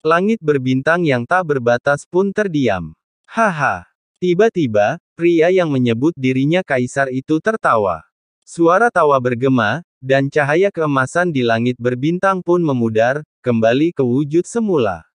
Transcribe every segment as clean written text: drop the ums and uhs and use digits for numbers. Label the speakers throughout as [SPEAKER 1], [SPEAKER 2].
[SPEAKER 1] Langit berbintang yang tak berbatas pun terdiam. Haha. Tiba-tiba, pria yang menyebut dirinya kaisar itu tertawa. Suara tawa bergema, dan cahaya keemasan di langit berbintang pun memudar, kembali ke wujud semula.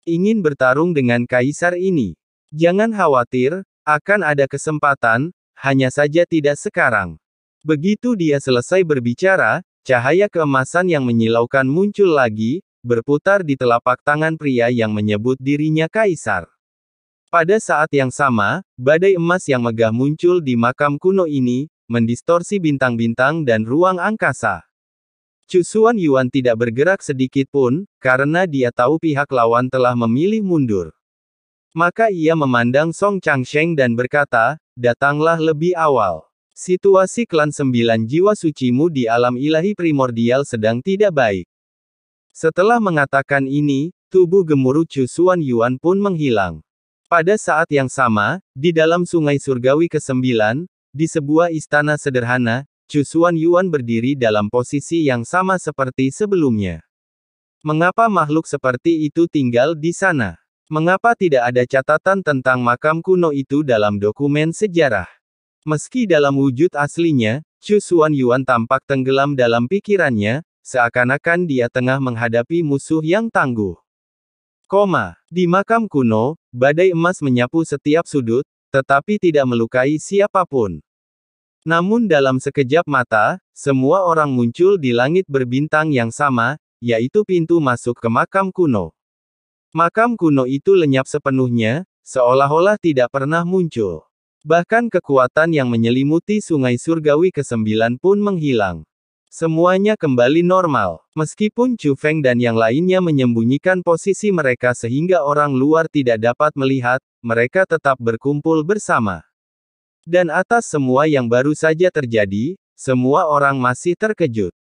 [SPEAKER 1] Ingin bertarung dengan kaisar ini? Jangan khawatir, akan ada kesempatan, hanya saja tidak sekarang. Begitu dia selesai berbicara, cahaya keemasan yang menyilaukan muncul lagi, berputar di telapak tangan pria yang menyebut dirinya kaisar. Pada saat yang sama, badai emas yang megah muncul di makam kuno ini, mendistorsi bintang-bintang dan ruang angkasa. Chusuan Yuan tidak bergerak sedikit pun, karena dia tahu pihak lawan telah memilih mundur. Maka ia memandang Song Changsheng dan berkata, datanglah lebih awal. Situasi klan 9 jiwa sucimu di alam ilahi primordial sedang tidak baik. Setelah mengatakan ini, tubuh gemuruh Chusuan Yuan pun menghilang. Pada saat yang sama, di dalam sungai surgawi ke-9, di sebuah istana sederhana, Chusuan Yuan berdiri dalam posisi yang sama seperti sebelumnya. Mengapa makhluk seperti itu tinggal di sana? Mengapa tidak ada catatan tentang makam kuno itu dalam dokumen sejarah? Meski dalam wujud aslinya, Chusuan Yuan tampak tenggelam dalam pikirannya, seakan-akan dia tengah menghadapi musuh yang tangguh. Di makam kuno, badai emas menyapu setiap sudut, tetapi tidak melukai siapapun. Namun dalam sekejap mata, semua orang muncul di langit berbintang yang sama, yaitu pintu masuk ke makam kuno. Makam kuno itu lenyap sepenuhnya, seolah-olah tidak pernah muncul. Bahkan kekuatan yang menyelimuti sungai surgawi ke-9 pun menghilang. Semuanya kembali normal. Meskipun Chu Feng dan yang lainnya menyembunyikan posisi mereka sehingga orang luar tidak dapat melihat, mereka tetap berkumpul bersama. Dan atas semua yang baru saja terjadi, semua orang masih terkejut.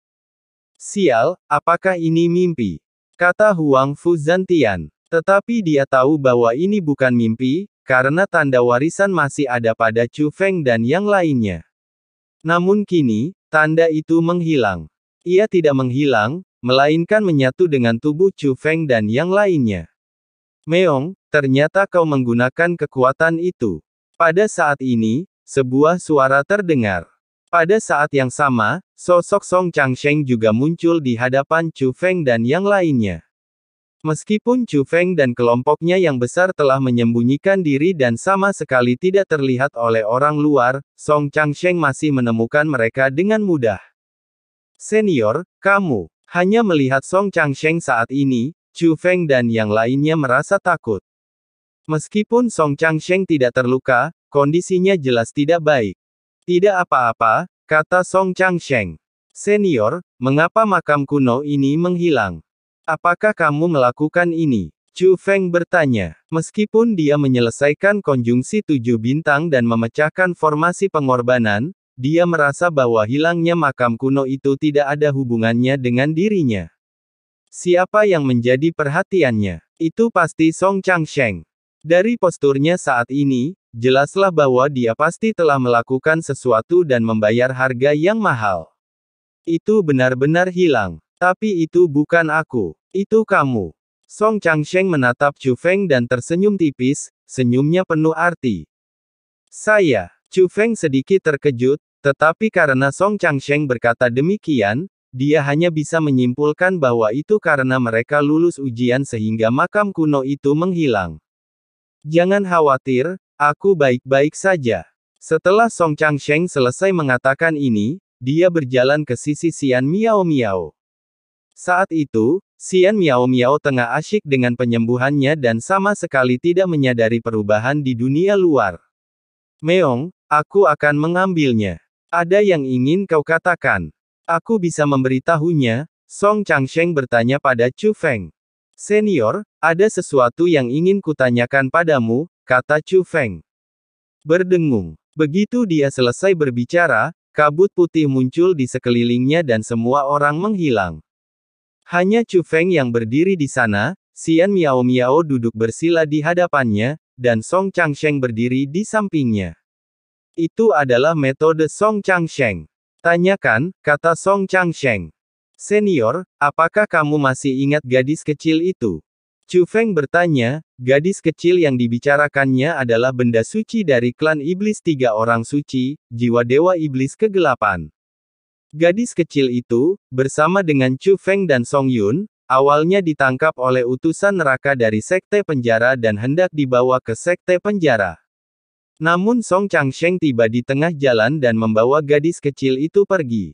[SPEAKER 1] Sial, apakah ini mimpi? Kata Huang Fu Zantian. Tetapi dia tahu bahwa ini bukan mimpi, karena tanda warisan masih ada pada Chu Feng dan yang lainnya. Namun kini, tanda itu menghilang. Ia tidak menghilang, melainkan menyatu dengan tubuh Chu Feng dan yang lainnya. Meong, ternyata kau menggunakan kekuatan itu. Pada saat ini, sebuah suara terdengar. Pada saat yang sama, sosok Song Changsheng juga muncul di hadapan Chu Feng dan yang lainnya. Meskipun Chu Feng dan kelompoknya yang besar telah menyembunyikan diri dan sama sekali tidak terlihat oleh orang luar, Song Changsheng masih menemukan mereka dengan mudah. Senior, kamu. Hanya melihat Song Changsheng saat ini, Chu Feng dan yang lainnya merasa takut. Meskipun Song Changsheng tidak terluka, kondisinya jelas tidak baik. Tidak apa-apa, kata Song Changsheng. Senior, mengapa makam kuno ini menghilang? Apakah kamu melakukan ini? Chu Feng bertanya. Meskipun dia menyelesaikan konjungsi 7 bintang dan memecahkan formasi pengorbanan, dia merasa bahwa hilangnya makam kuno itu tidak ada hubungannya dengan dirinya. Siapa yang menjadi perhatiannya? Itu pasti Song Changsheng. Dari posturnya saat ini, jelaslah bahwa dia pasti telah melakukan sesuatu dan membayar harga yang mahal. Itu benar-benar hilang. Tapi itu bukan aku. Itu kamu. Song Changsheng menatap Chu Feng dan tersenyum tipis, senyumnya penuh arti. Saya. Chu Feng sedikit terkejut, tetapi karena Song Changsheng berkata demikian, dia hanya bisa menyimpulkan bahwa itu karena mereka lulus ujian sehingga makam kuno itu menghilang. Jangan khawatir, aku baik-baik saja. Setelah Song Changsheng selesai mengatakan ini, dia berjalan ke sisi Xian Miao Miao. Saat itu, Xian Miao Miao tengah asyik dengan penyembuhannya dan sama sekali tidak menyadari perubahan di dunia luar. Meong, aku akan mengambilnya. Ada yang ingin kau katakan? Aku bisa memberitahunya, Song Changsheng bertanya pada Chu Feng. Senior, ada sesuatu yang ingin kutanyakan padamu, kata Chu Feng. Berdengung. Begitu dia selesai berbicara, kabut putih muncul di sekelilingnya dan semua orang menghilang. Hanya Chu Feng yang berdiri di sana, Xian Miao Miao duduk bersila di hadapannya, dan Song Changsheng berdiri di sampingnya. Itu adalah metode Song Changsheng. Tanyakan, kata Song Changsheng. Senior, apakah kamu masih ingat gadis kecil itu? Chu Feng bertanya, gadis kecil yang dibicarakannya adalah benda suci dari klan iblis tiga orang suci, jiwa dewa iblis kegelapan. Gadis kecil itu, bersama dengan Chu Feng dan Song Yun, awalnya ditangkap oleh utusan neraka dari sekte penjara dan hendak dibawa ke sekte penjara. Namun Song Changsheng tiba di tengah jalan dan membawa gadis kecil itu pergi.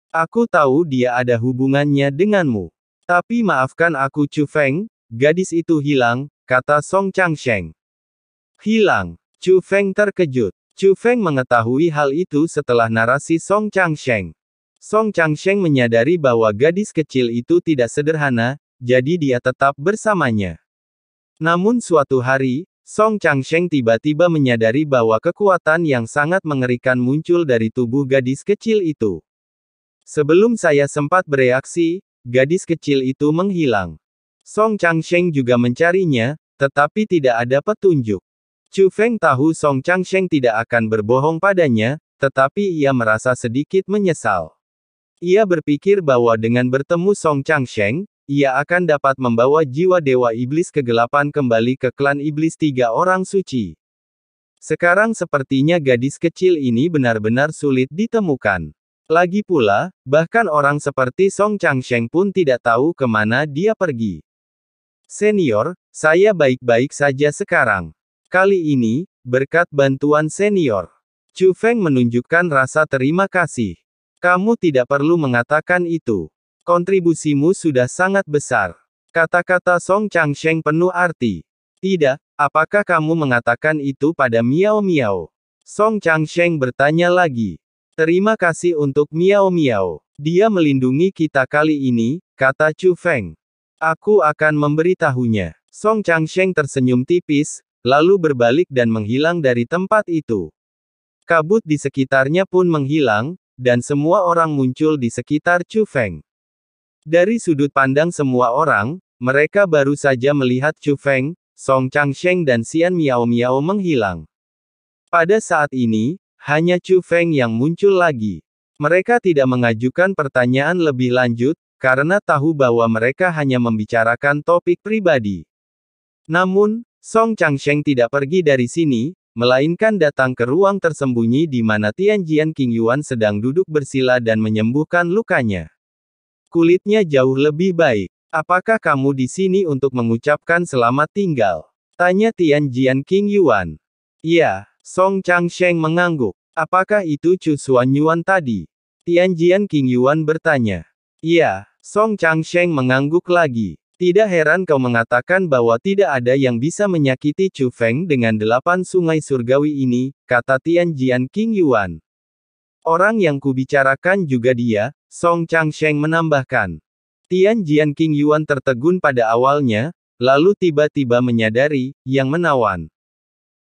[SPEAKER 1] Aku tahu dia ada hubungannya denganmu. Tapi maafkan aku Chu Feng, gadis itu hilang, kata Song Changsheng. Hilang. Chu Feng terkejut. Chu Feng mengetahui hal itu setelah narasi Song Changsheng. Song Changsheng menyadari bahwa gadis kecil itu tidak sederhana, jadi dia tetap bersamanya. Namun suatu hari, Song Changsheng tiba-tiba menyadari bahwa kekuatan yang sangat mengerikan muncul dari tubuh gadis kecil itu. Sebelum saya sempat bereaksi, gadis kecil itu menghilang. Song Changsheng juga mencarinya, tetapi tidak ada petunjuk. Chu Feng tahu Song Changsheng tidak akan berbohong padanya, tetapi ia merasa sedikit menyesal. Ia berpikir bahwa dengan bertemu Song Changsheng, ia akan dapat membawa jiwa dewa iblis kegelapan kembali ke klan iblis tiga orang suci. Sekarang sepertinya gadis kecil ini benar-benar sulit ditemukan. Lagi pula, bahkan orang seperti Song Changsheng pun tidak tahu kemana dia pergi. Senior, saya baik-baik saja sekarang. Kali ini, berkat bantuan senior. Chu Feng menunjukkan rasa terima kasih. Kamu tidak perlu mengatakan itu. Kontribusimu sudah sangat besar. Kata-kata Song Changsheng penuh arti. Tidak, apakah kamu mengatakan itu pada Miao Miao? Song Changsheng bertanya lagi. Terima kasih untuk Miao Miao. Dia melindungi kita kali ini, kata Chu Feng. Aku akan memberitahunya. Song Changsheng tersenyum tipis, lalu berbalik dan menghilang dari tempat itu. Kabut di sekitarnya pun menghilang, dan semua orang muncul di sekitar Chu Feng. Dari sudut pandang semua orang, mereka baru saja melihat Chu Feng, Song Changsheng dan Xian Miao Miao menghilang. Pada saat ini, hanya Chu Feng yang muncul lagi. Mereka tidak mengajukan pertanyaan lebih lanjut, karena tahu bahwa mereka hanya membicarakan topik pribadi. Namun, Song Changsheng tidak pergi dari sini, melainkan datang ke ruang tersembunyi di mana Tianjian King Yuan sedang duduk bersila dan menyembuhkan lukanya. Kulitnya jauh lebih baik. Apakah kamu di sini untuk mengucapkan selamat tinggal? Tanya Tianjian King Yuan. Iya, Song Changsheng mengangguk. Apakah itu Chu Xuanyuan tadi? Tianjian King Yuan bertanya. Iya, Song Changsheng mengangguk lagi. Tidak heran kau mengatakan bahwa tidak ada yang bisa menyakiti Chu Feng dengan 8 sungai surgawi ini, kata Tianjian King Yuan. Orang yang kubicarakan juga dia, Song Changsheng menambahkan. Tianjian King Yuan tertegun pada awalnya, lalu tiba-tiba menyadari, yang menawan.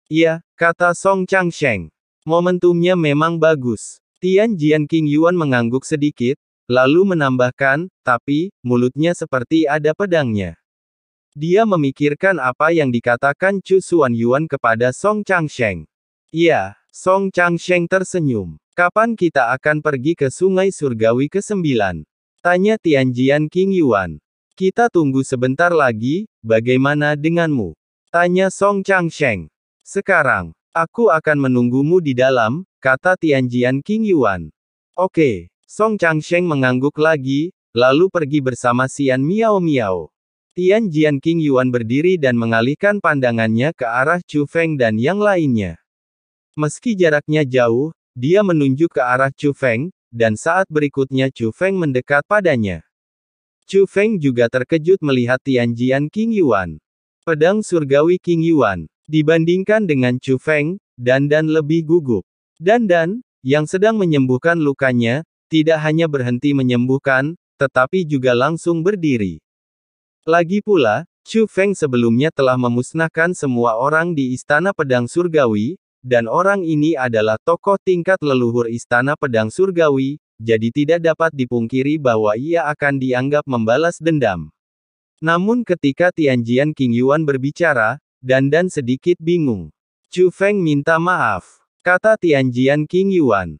[SPEAKER 1] Iya, kata Song Changsheng. Momentumnya memang bagus. Tianjian King Yuan mengangguk sedikit, lalu menambahkan, tapi, mulutnya seperti ada pedangnya. Dia memikirkan apa yang dikatakan Chu Xuanyuan kepada Song Changsheng. Iya, Song Changsheng tersenyum. Kapan kita akan pergi ke sungai surgawi ke-9? Tanya Tianjian King Yuan. Kita tunggu sebentar lagi, bagaimana denganmu? Tanya Song Changsheng. Sekarang, aku akan menunggumu di dalam, kata Tianjian King Yuan. Oke. Song Changsheng mengangguk lagi, lalu pergi bersama Xian Miao Miao. Tianjian King Yuan berdiri dan mengalihkan pandangannya ke arah Chu Feng dan yang lainnya. Meski jaraknya jauh, dia menunjuk ke arah Chu Feng, dan saat berikutnya Chu Feng mendekat padanya. Chu Feng juga terkejut melihat Tianjian King Yuan. Pedang surgawi King Yuan, dibandingkan dengan Chu Feng, Dandan lebih gugup. Dandan, yang sedang menyembuhkan lukanya, tidak hanya berhenti menyembuhkan, tetapi juga langsung berdiri. Lagi pula, Chu Feng sebelumnya telah memusnahkan semua orang di Istana Pedang Surgawi, dan orang ini adalah tokoh tingkat leluhur Istana Pedang Surgawi, jadi tidak dapat dipungkiri bahwa ia akan dianggap membalas dendam. Namun ketika Tianjian King Yuan berbicara, Dandan sedikit bingung. Chu Feng minta maaf, kata Tianjian King Yuan.